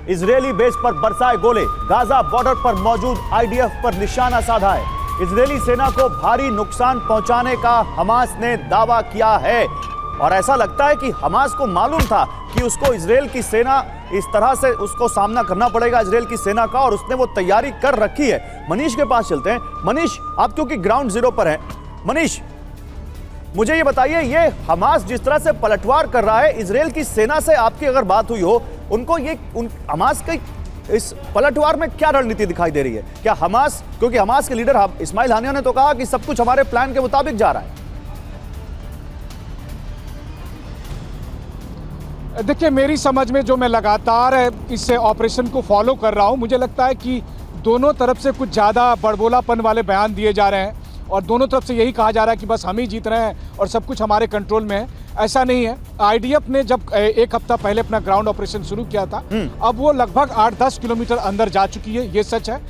Speaker 1: इजरायली बेस पर बरसाए गोले, गाजा बॉर्डर पर मौजूद आईडीएफ पर निशाना साधा है। इजरायली सेना को भारी नुकसान पहुंचाने का हमास ने दावा किया है। और ऐसा लगता है कि हमास को मालूम था कि उसको इजरायल की सेना इस तरह से उसको सामना करना पड़ेगा इजरायल की सेना का, और उसने वो तैयारी कर रखी है। मनीष के पास चलते हैं। मनीष, आप क्योंकि ग्राउंड जीरो पर हैं, मनीष मुझे ये बताइए, ये हमास जिस तरह से पलटवार कर रहा है, इजरायल की सेना से आपकी अगर बात हुई हो, उनको हमास के इस पलटवार में क्या रणनीति दिखाई दे रही है? क्या हमास, क्योंकि हमास के लीडर इस्माइल हानिया ने तो कहा कि सब कुछ हमारे प्लान के मुताबिक जा रहा है।
Speaker 2: देखिए, मेरी समझ में जो मैं लगातार इस ऑपरेशन को फॉलो कर रहा हूं, मुझे लगता है कि दोनों तरफ से कुछ ज़्यादा बड़बोलापन वाले बयान दिए जा रहे हैं, और दोनों तरफ से यही कहा जा रहा है कि बस हम ही जीत रहे हैं और सब कुछ हमारे कंट्रोल में है। ऐसा नहीं है। आईडीएफ ने जब एक हफ्ता पहले अपना ग्राउंड ऑपरेशन शुरू किया था, अब वो लगभग 8-10 किलोमीटर अंदर जा चुकी है, ये सच है।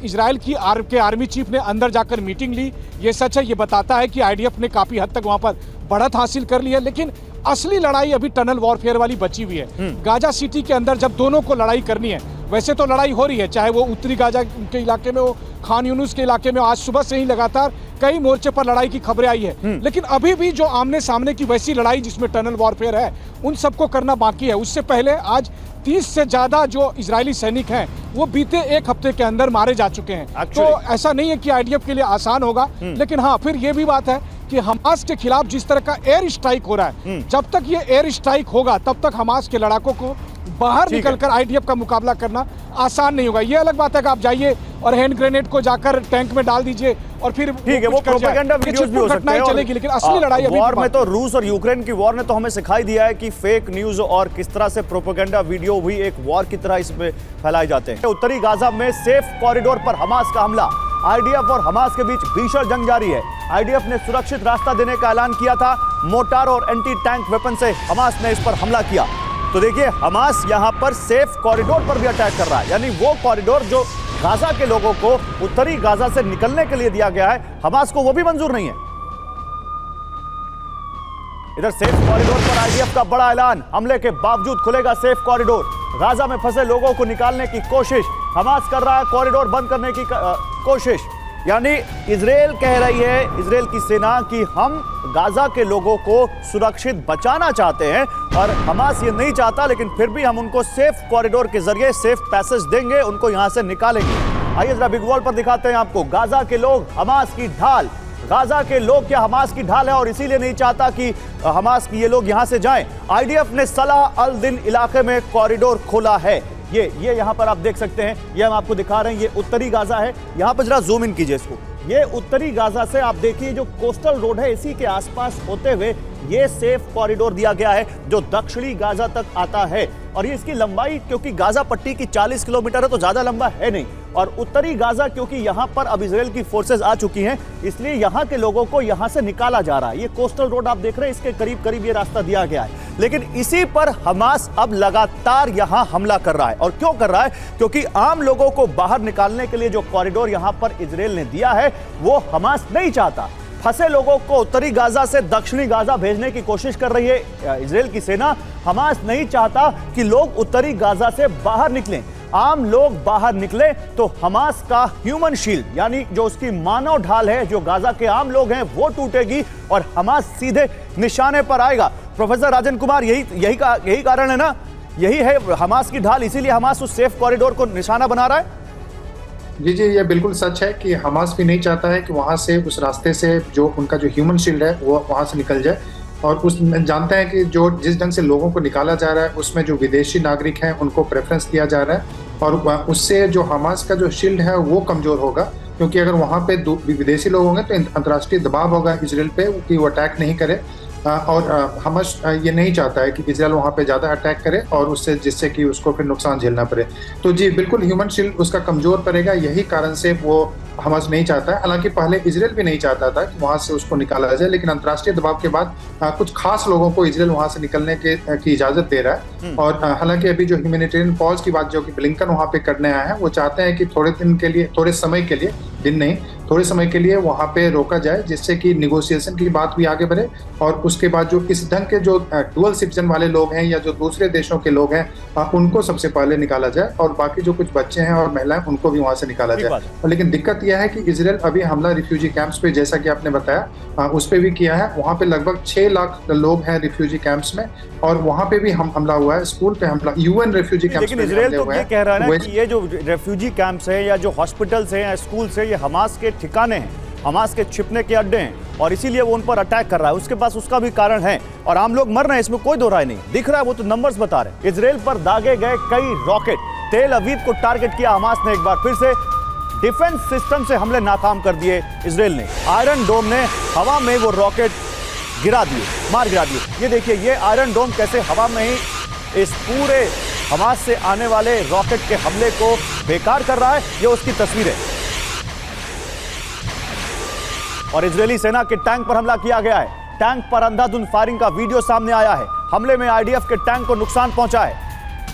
Speaker 2: इजराइल की आर्मी चीफ ने अंदर जाकर मीटिंग ली, ये सच है। ये बताता है कि आईडीएफ ने काफ़ी हद तक वहाँ पर बढ़त हासिल कर ली है, लेकिन असली लड़ाई अभी टनल वॉरफेयर वाली बची हुई है। गाजा सिटी के अंदर जब दोनों को लड़ाई करनी है, वैसे तो लड़ाई हो रही है, चाहे वो उत्तरी गाजा के इलाके में हो, खान यूनुस के इलाके में, आज सुबह से ही लगातार कई मोर्चे पर लड़ाई की खबरें आई है, लेकिन अभी भी जो आमने सामने की वैसी लड़ाई जिसमें टनल वॉरफेयर है, उन सबको करना बाकी है। उससे पहले आज 30 से ज्यादा जो इजरायली सैनिक हैं वो बीते एक हफ्ते के अंदर मारे जा चुके हैं। तो ऐसा नहीं है कि आईडीएफ के लिए आसान होगा, लेकिन हाँ, फिर ये भी बात है कि हमास के खिलाफ जिस तरह का एयर स्ट्राइक हो रहा है, जब तक ये एयर स्ट्राइक होगा तब तक हमास के लड़ाकों को बाहर निकलकर आईडीएफ का मुकाबला करना आसान नहीं होगा। ये अलग बात है कि आप जाइए और हैंड ग्रेनेड को जाकर टैंक में डाल दीजिए और फिर
Speaker 1: ठीक है, वो प्रोपेगेंडा वीडियोस भी हो सकते हैं,
Speaker 2: चलेगी, लेकिन असली लड़ाई अभी
Speaker 1: वॉर में तो रूस और यूक्रेन की वॉर ने तो हमें सिखाई दिया है कि फेक न्यूज और किस तरह से प्रोपेगेंडा वीडियो भी एक वॉर की तरह इसमें फैलाए जाते हैं। उत्तरी गाजा में सेफ कॉरिडोर पर हमास का हमला, आईडीएफ और हमास के बीच भीषण जंग जारी है। आईडीएफ ने सुरक्षित रास्ता देने का ऐलान किया था, मोर्टार और एंटी टैंक वेपन से हमास ने इस पर हमला किया। तो देखिए, हमास यहां पर सेफ कॉरिडोर पर भी अटैक कर रहा है, यानी वो कॉरिडोर जो गाजा के लोगों को उत्तरी गाजा से निकलने के लिए दिया गया है, हमास को वो भी मंजूर नहीं है। इधर सेफ कॉरिडोर पर आईडीएफ का बड़ा ऐलान, हमले के बावजूद खुलेगा सेफ कॉरिडोर। गाजा में फंसे लोगों को निकालने की कोशिश, हमास कर रहा है कॉरिडोर बंद करने की कोशिश। यानी इजराइल कह रही है, इजराइल की सेना, कि हम गाजा के लोगों को सुरक्षित बचाना चाहते हैं, और हमास ये नहीं चाहता, लेकिन फिर भी हम उनको सेफ कॉरिडोर के जरिए सेफ पैसेज देंगे, उनको यहां से निकालेंगे। आइए जरा बिग वॉल पर दिखाते हैं आपको। गाजा के लोग हमास की ढाल, गाजा के लोग क्या हमास की ढाल है और इसीलिए नहीं चाहता कि हमास की ये लोग यहां से जाएं। आईडीएफ ने सलाह अल दिन इलाके में कॉरिडोर खोला है। ये यहां पर आप देख सकते हैं, ये हम आपको दिखा रहे हैं, ये उत्तरी गाजा है। यहां पर जरा जूम इन कीजिए इसको, ये उत्तरी गाजा से आप देखिए जो कोस्टल रोड है इसी के आसपास होते हुए ये सेफ कॉरिडोर दिया गया है जो दक्षिणी गाजा तक आता है। और ये इसकी लंबाई क्योंकि गाजा पट्टी की 40 किलोमीटर है तो ज्यादा लंबा है नहीं। और उत्तरी गाजा क्योंकि यहां पर अब इजराइल की फोर्सेज आ चुकी हैं इसलिए यहां के लोगों को यहां से निकाला जा रहा है। ये कोस्टल रोड आप देख रहे हैं इसके करीब करीब ये रास्ता दिया गया है, लेकिन इसी पर हमास अब लगातार यहां हमला कर रहा है। और क्यों कर रहा है? क्योंकि आम लोगों को बाहर निकालने के लिए जो कॉरिडोर यहां पर इजराइल ने दिया है वो हमास नहीं चाहता। फंसे लोगों को उत्तरी गाजा से दक्षिणी गाजा भेजने की कोशिश कर रही है इजराइल की सेना। हमास नहीं चाहता कि लोग उत्तरी गाजा से बाहर निकलें। आम लोग बाहर निकले तो हमास का ह्यूमन शील्ड यानी जो उसकी मानव ढाल है जो गाजा के आम लोग हैं वो टूटेगी और हमास सीधे निशाने पर आएगा। प्रोफेसर राजन कुमार यही कारण है ना, यही है हमास की ढाल, इसीलिए हमास उस सेफ कॉरिडोर को निशाना बना रहा है।
Speaker 5: जी, ये बिल्कुल सच है कि हमास भी नहीं चाहता है कि वहां से उस रास्ते से जो उनका जो ह्यूमन शील्ड है वो वहां से निकल जाए। और उस जानते हैं कि जो जिस ढंग से लोगों को निकाला जा रहा है उसमें जो विदेशी नागरिक हैं उनको प्रेफरेंस दिया जा रहा है और उससे जो हमास का जो शील्ड है वो कमजोर होगा, क्योंकि अगर वहां पे विदेशी लोग होंगे तो अंतर्राष्ट्रीय दबाव होगा इजराइल पे कि वो अटैक नहीं करे। और हमास ये नहीं चाहता है कि इजराइल वहां पे ज्यादा अटैक करे और उससे जिससे कि उसको फिर नुकसान झेलना पड़े। तो जी बिल्कुल ह्यूमन शील्ड उसका कमजोर पड़ेगा, यही कारण से वो हमास नहीं चाहता है। हालांकि पहले इजराइल भी नहीं चाहता था कि वहां से उसको निकाला जाए, लेकिन अंतर्राष्ट्रीय दबाव के बाद कुछ खास लोगों को इजराइल वहां से निकलने की इजाजत दे रहा है। और हालांकि अभी जो ह्यूमैनिटेरियन पॉज की बात जो कि ब्लिंकन वहां पे करने आए हैं वो चाहते हैं कि थोड़े समय के लिए, दिन नहीं थोड़े समय के लिए वहां पे रोका जाए जिससे कि निगोशिएशन की बात भी आगे बढ़े। और उसके बाद जो इस ढंग के जो डुअल सिटीजन वाले लोग हैं या जो दूसरे देशों के लोग हैं उनको सबसे पहले निकाला जाए और बाकी जो कुछ बच्चे हैं और महिलाएं उनको भी वहां से निकाला जाए। लेकिन दिक्कत यह है कि इजराइल अभी हमला रिफ्यूजी कैंप्स पे जैसा कि आपने बताया उस पे भी किया है। वहां पे लगभग 6 लाख लोग हैं रिफ्यूजी कैंप्स में और वहां पे भी हमला हुआ है, स्कूल पे हमला, यूएन रिफ्यूजी कैंप्स
Speaker 1: लेकिन इजराइल तो ये कह रहा है ना कि ये जो रेफ्यूजी कैंप्स है या जो हॉस्पिटल्स हैं या स्कूल्स है ये हमास के ठिकाने हैं, हमास के छिपने के अड्डे हैं और इसीलिए वो उन पर अटैक कर रहा है। उसके पास उसका भी कारण है और आम लोग मर रहे हैं, इसमें कोई दो राय नहीं। दिख रहा है वो तो नंबर्स बता रहे हैं। इजराइल पर दागे गए कई रॉकेट, तेल अवीव को टारगेट किया हमास ने, एक बार फिर से डिफेंस सिस्टम से हमले नाकाम कर दिए इजराइल ने। आयरन डोम ने हवा में वो रॉकेट मार गिरा दिए। ये देखिए ये आयरन डोम कैसे हवा में ही इस पूरे हमास से आने वाले रॉकेट के हमले को बेकार कर रहा है। ये उसकी तस्वीर है। और इजरायली सेना के टैंक पर हमला किया गया है। टैंक पर अंधाधुंध फायरिंग का वीडियो सामने आया है। हमले में आईडीएफ के टैंक को नुकसान पहुंचा है।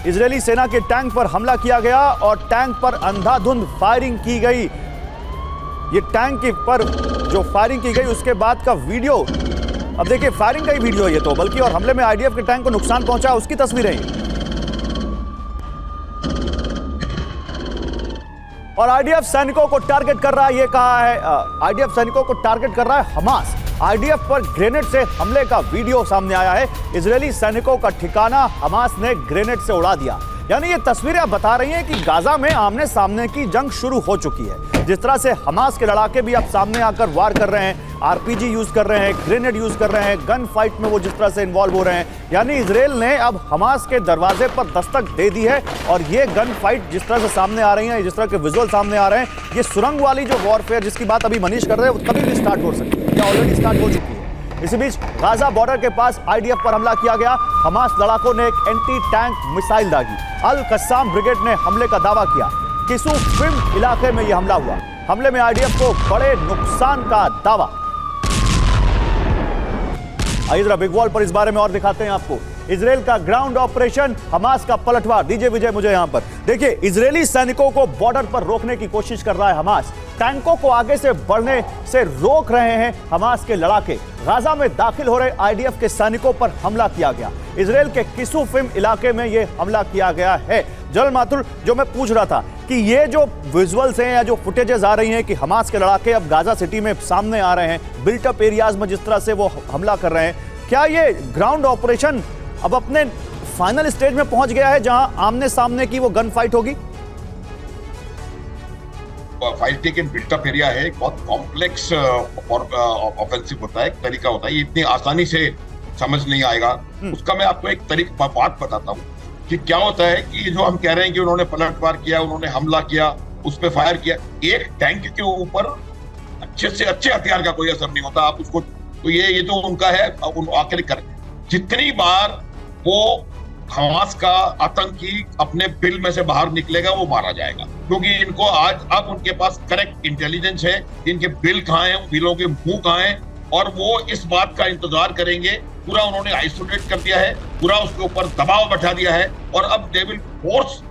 Speaker 1: इजरायली सेना के टैंक पर हमला किया गया और टैंक पर अंधाधुंध फायरिंग की गई। ये टैंक पर जो फायरिंग की गई उसके बाद का वीडियो, अब देखिए फायरिंग का ही वीडियो ये तो, बल्कि और हमले में आईडीएफ के टैंक को नुकसान पहुंचा उसकी तस्वीरें। और आईडीएफ सैनिकों को टारगेट कर रहा है, ये कहा है आईडीएफ सैनिकों को टारगेट कर रहा है हमास। आईडीएफ पर ग्रेनेड से हमले का वीडियो सामने आया है। इजरायली सैनिकों का ठिकाना हमास ने ग्रेनेड से उड़ा दिया। यानी ये तस्वीरें बता रही हैं कि गाजा में आमने सामने की जंग शुरू हो चुकी है। जिस तरह से हमास के लड़ाके भी अब सामने आकर वार कर रहे हैं, आरपीजी यूज कर रहे हैं, ग्रेनेड यूज कर रहे हैं, गन फाइट में वो जिस तरह से इन्वॉल्व हो रहे हैं, यानी इजराइल ने अब हमास के दरवाजे पर दस्तक दे दी है। और ये गन फाइट जिस तरह से सामने आ रही है, जिस तरह के विजुअल सामने आ रहे हैं, ये सुरंग वाली जो वॉरफेयर जिसकी बात अभी मनीष कर रहे हैं वो कभी भी स्टार्ट हो सकती है या ऑलरेडी स्टार्ट हो चुकी है। इसी बीच गाजा बॉर्डर के पास आईडीएफ पर हमला किया गया। हमास लड़ाकों ने एक एंटी टैंक मिसाइल दागी। अल कस्साम ब्रिगेड ने हमले का दावा किया। किसूफिम इलाके में यह हमला हुआ। हमले में आईडीएफ को बड़े नुकसान का दावा। आइए जरा बिग वॉल पर इस बारे में और दिखाते हैं आपको। इजराइल का ग्राउंड ऑपरेशन, हमास का पलटवार। दीजिए विजय मुझे यहां पर। देखिए इजरायली सैनिकों को बॉर्डर पर रोकने की कोशिश कर रहा है हमास। टैंकों को आगे से बढ़ने से रोक रहे हैं हमास के लड़ाके। गाजा में दाखिल हो रहे आईडीएफ के सैनिकों पर हमला किया गया। इजराइल के किसूफिम इलाके में यह हमला किया गया है। जनरल माथुर, जो मैं पूछ रहा था कि ये जो विजुअल्स हैं या जो फुटेजेस आ रही हैं कि हमास के लड़ाके अब गाजा सिटी में सामने आ रहे हैं, बिल्टअप एरियाज में जिस तरह से वो हमला कर रहे हैं, क्या ये ग्राउंड ऑपरेशन अब अपने फाइनल स्टेज में पहुंच गया है जहां आमने सामने की वो गन फाइट होगी?
Speaker 3: फाइटिंग इन बिल्टअप एरिया है, बहुत कॉम्प्लेक्स ऑफेंसिव होता है, एक तरीका होता है, ये इतनी आसानी से समझ नहीं आएगा। उसका मैं आपको एक तरीका बात बताता हूँ कि क्या होता है कि जो हम कह रहे हैं कि उन्होंने पलटवार किया, उन्होंने हमला किया, उस पर फायर किया। एक टैंक के ऊपर अच्छे से अच्छे हथियार का कोई असर नहीं होता। आप उसको तो ये तो उनका है, आखिर कर जितनी बार वो हमास का आतंकी अपने बिल में से बाहर निकलेगा वो मारा जाएगा, क्योंकि इनको आज अब उनके पास करेक्ट इंटेलिजेंस है, इनके बिल कहाँ हैं, बिलों के मुंह कहाँ हैं, और वो इस बात का इंतजार करेंगे। पूरा उन्होंने आइसोलेट कर दिया है, पूरा उसके ऊपर दबाव बैठा दिया है, और अब they will force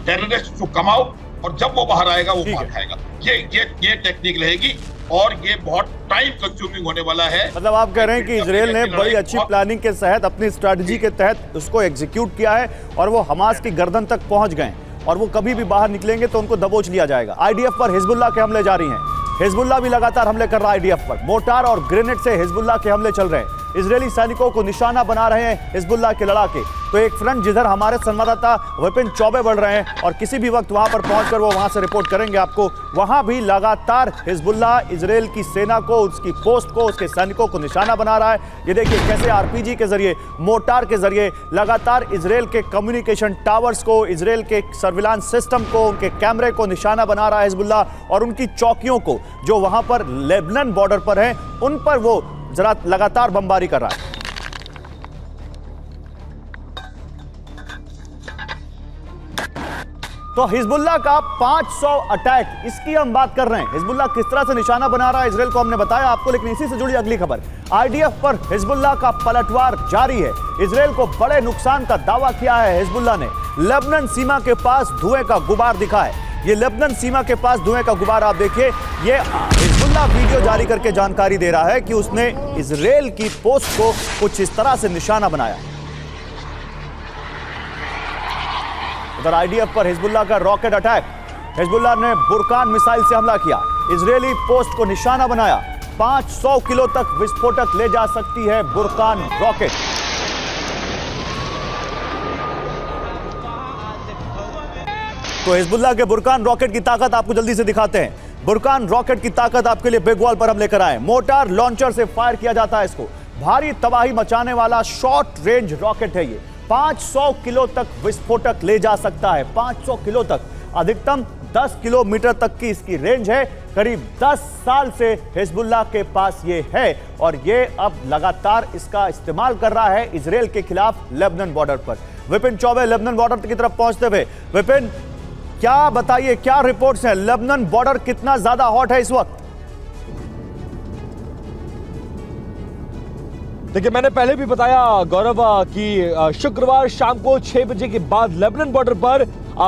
Speaker 3: terrorist to come out, और जब वो बाहर आएगा वो मार खाएगा। ये टेक्निक रहेगी और ये बहुत टाइम कंज्यूमिंग होने वाला है।
Speaker 1: मतलब आप कह रहे हैं कि इजराइल ने बड़ी अच्छी प्लानिंग के तहत, अपनी स्ट्रेटजी के तहत उसको एग्जीक्यूट किया है और वो हमास की गर्दन तक पहुंच गए, और वो कभी भी बाहर निकलेंगे तो उनको दबोच लिया जाएगा। आईडीएफ पर हिजबुल्लाह के हमले जारी हैं। हिजबुल्लाह भी लगातार हमले कर रहा है आईडीएफ पर। मोर्टार और ग्रेनेड से हिजबुल्लाह के हमले चल रहे हैं। इजरायली सैनिकों को निशाना बना रहे हैं हिजबुल्लाह के लड़ाके। तो एक फ्रंट जिधर हमारे संवाददाता विपिन चौबे बढ़ रहे हैं और किसी भी वक्त वहां पर पहुंचकर वो वहां से रिपोर्ट करेंगे आपको, वहां भी लगातार हिजबुल्लाह इजरायल की सेना को, उसकी पोस्ट को, उसके सैनिकों को निशाना बना रहा है। ये देखिए कैसे आरपीजी के जरिए, मोर्टार के जरिए लगातार इजरायल के कम्युनिकेशन टावर्स को, इजरायल के सर्विलांस सिस्टम को, उनके कैमरे को निशाना बना रहा है हिजबुल्लाह, और उनकी चौकियों को जो वहां पर लेबनान बॉर्डर पर है उन पर वो जरा लगातार बमबारी कर रहा है। तो हिजबुल्लाह का 500 अटैक, इसकी हम बात कर रहे हैं। हिजबुल्लाह किस तरह से निशाना बना रहा है इजरायल को हमने बताया आपको, लेकिन इसी से जुड़ी अगली खबर, आईडीएफ पर हिजबुल्लाह का पलटवार जारी है। इजरायल को बड़े नुकसान का दावा किया है हिजबुल्लाह ने। लेबनान सीमा के पास धुएं का गुबार दिखा है। ये लेबनान सीमा के पास धुएं का गुबार आप देखिए। ये हिजबुल्लाह वीडियो जारी करके जानकारी दे रहा है कि उसने इजरायल की पोस्ट को कुछ इस तरह से निशाना बनाया। उधर आईडीएफ पर हिजबुल्लाह का रॉकेट अटैक। हिजबुल्लाह ने बुरकान मिसाइल से हमला किया, इजरायली पोस्ट को निशाना बनाया। 500 किलो तक विस्फोटक ले जा सकती है बुरकान रॉकेट। तो हिजबुल्लाह के बुरकान रॉकेट की ताकत आपको जल्दी से दिखाते हैं। बुरकान रॉकेट की ताकत आपके लिए बिग वॉल पर हम लेकर आए। मोटार लॉन्चर से फायर किया जाता है इसको। भारी तबाही मचाने वाला शॉर्ट रेंज रॉकेट है ये। 500 किलो तक विस्फोटक ले जा सकता है, 500 किलो तक। अधिकतम 10 किलोमीटर तक की इसकी रेंज है। करीब 10 साल से हिजबुल्लाह के पास ये है और ये अब लगातार इसका इस्तेमाल कर रहा है इजरायल के खिलाफ लेबनान बॉर्डर पर। विपिन चौबे लेबनान बॉर्डर की तरफ पहुंचते हुए, विपिन क्या बताइए, क्या रिपोर्ट्स हैं? लेबनान बॉर्डर कितना ज्यादा हॉट है इस वक्त?
Speaker 4: देखिए, मैंने पहले भी बताया गौरव कि शुक्रवार शाम को 6 बजे के बाद लेबनान बॉर्डर पर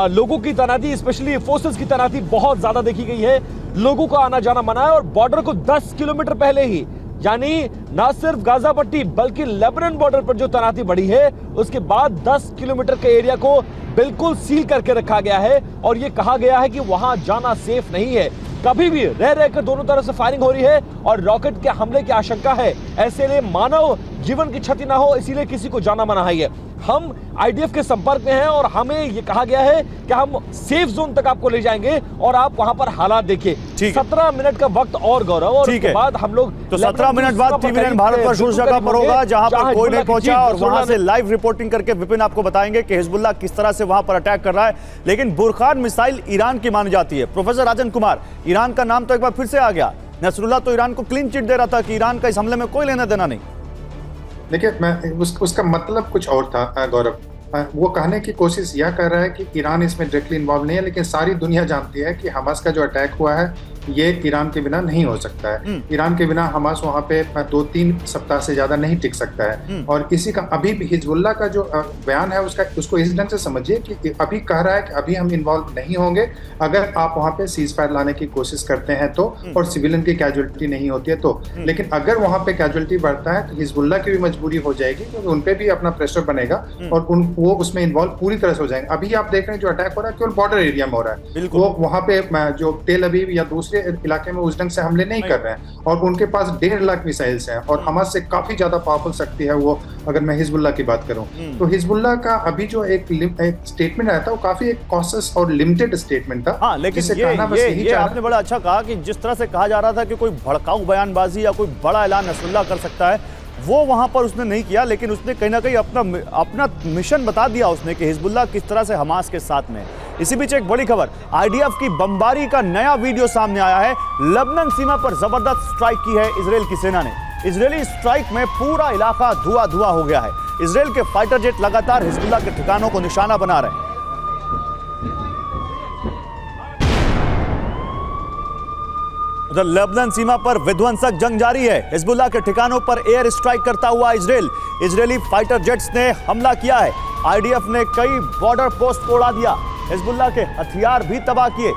Speaker 4: लोगों की तैनाती, स्पेशली फोर्सेस की तैनाती बहुत ज्यादा देखी गई है। लोगों का आना जाना मना है और बॉर्डर को 10 किलोमीटर पहले ही, यानी ना सिर्फ गाजा पट्टी बल्कि लेबनान बॉर्डर पर जो तैनाती बढ़ी है उसके बाद 10 किलोमीटर के एरिया को बिल्कुल सील करके रखा गया है और यह कहा गया है कि वहां जाना सेफ नहीं है। कभी भी रह रहकर दोनों तरफ से फायरिंग हो रही है और रॉकेट के हमले की आशंका है। ऐसे लिए मानव जीवन की क्षति ना हो, इसीलिए किसी को जाना मना है। हम आईडीएफ के संपर्क में हैं और हमें यह कहा गया है कि हम सेफ जोन तक आपको ले जाएंगे और आप वहां पर हालात देखिए। 17 मिनट का वक्त और गौरव, और उसके बाद हम लोग
Speaker 1: तो 17 मिनट बाद टीवी9 भारत पर उस जगह पर होगा जहां पर कोई नहीं पहुंचा और वहां से लाइव रिपोर्टिंग करके विपिन आपको बताएंगे कि हिजबुल्लाह किस तरह से वहां पर अटैक कर रहा है। लेकिन बुरकान मिसाइल ईरान की मानी जाती है। प्रोफेसर राजन कुमार, ईरान का नाम तो एक बार फिर से आ गया। नसरुल्लाह तो ईरान को क्लीन चिट दे रहा था कि ईरान का इस हमले में कोई लेना देना नहीं।
Speaker 5: देखिए, मैं उसका मतलब कुछ और था गौरव। वो कहने की कोशिश यह कर रहा है कि ईरान इसमें डायरेक्टली इन्वॉल्व नहीं है, लेकिन सारी दुनिया जानती है कि हमास का जो अटैक हुआ है ये ईरान के बिना नहीं हो सकता है। ईरान के बिना हमास वहाँ पे 2-3 सप्ताह से ज्यादा नहीं टिक सकता है। और इसी का अभी भी हिजबुल्लाह का जो बयान है उसको इस ढंग से समझिए कि अभी कह रहा है कि अभी हम इन्वॉल्व नहीं होंगे अगर आप वहाँ पे सीज फायर लाने की कोशिश करते हैं तो, और सिविलियन की कैजुअलिटी नहीं होती है तो। लेकिन अगर वहाँ पे कैजुअलिटी बढ़ता है तो हिजबुल्लाह की भी मजबूरी हो जाएगी, क्योंकि उन पे भी अपना प्रेशर बनेगा और वो उसमें इन्वॉल्व पूरी तरह से हो जाएंगे। अभी आप देख रहे हैं जो अटैक हो रहा है केवल बॉर्डर एरिया में हो रहा है। वो वहाँ पे जो तेल अवीव या दूसरे इलाके में उस ढंग से हमले नहीं कर रहे हैं और उनके पास 1.5 लाख मिसाइल्स हैं और हमास से काफी ज्यादा पावरफुल शक्ति है वो। अगर मैं हिजबुल्लाह की बात करूं तो हिजबुल्लाह का अभी जो एक स्टेटमेंट आया था वो काफी एक कॉशियस और लिमिटेड स्टेटमेंट था।
Speaker 1: हाँ, लेकिन ये आपने बड़ा अच्छा कहा कि जिस तरह से कहा जा रहा था कि कोई भड़काऊ बयानबाजी या कोई बड़ा ऐलान नसरुल्लाह कर सकता है, वो वहां पर उसने नहीं किया। लेकिन उसने कहीं ना कहीं अपना मिशन बता दिया उसने कि हिजबुल्लाह किस तरह से हमास के साथ में। इसी बीच एक बड़ी खबर, आईडीएफ की बमबारी का नया वीडियो सामने आया है। लेबनान सीमा पर जबरदस्त स्ट्राइक की है इजराइल की सेना ने। इजरायली स्ट्राइक में पूरा इलाका धुआं धुआं हो गया है। इजराइल के फाइटर जेट लगातार हिजबुल्लाह के ठिकानों को निशाना बना रहे हैं। उधर लेबनान सीमा पर विध्वंसक जंग जारी है। हिजबुल्लाह के ठिकानों पर एयर स्ट्राइक करता हुआ इजरायली फाइटर जेट्स ने हमला किया है। आईडीएफ ने कई बॉर्डर पोस्ट को उड़ा दिया। हिजबुल्लाह के हथियार भी तबाह किए।